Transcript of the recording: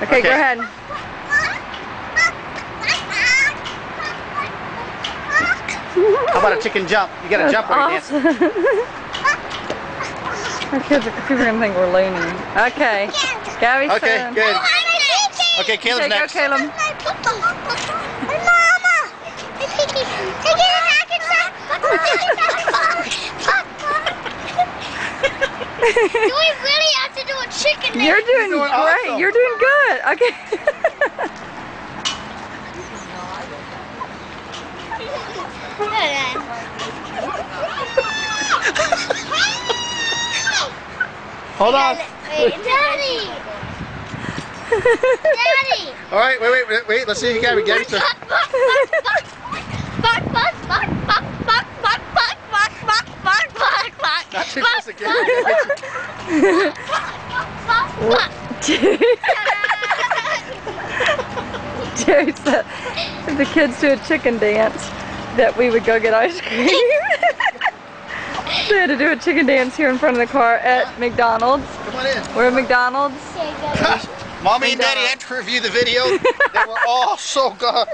Okay, go ahead. How about a chicken jump? You gotta jump while you're dancing. Our kids are gonna think we're loony. Okay, Gabby's Okay, turn. good. Okay, Caleb's Okay, next. go, Caleb. Do we really have to do a chicken dance? You're doing great. awesome. You're doing good. Okay. Hold on. Daddy! Daddy! All right, wait. Let's see if you got it. Gabby's turn. Not too close again. Jerry said if the kids do a chicken dance that we would go get ice cream. They had to do a chicken dance here in front of the car at McDonald's. Come on in. We're at McDonald's. Mommy and Daddy had to review the video. They were all so good.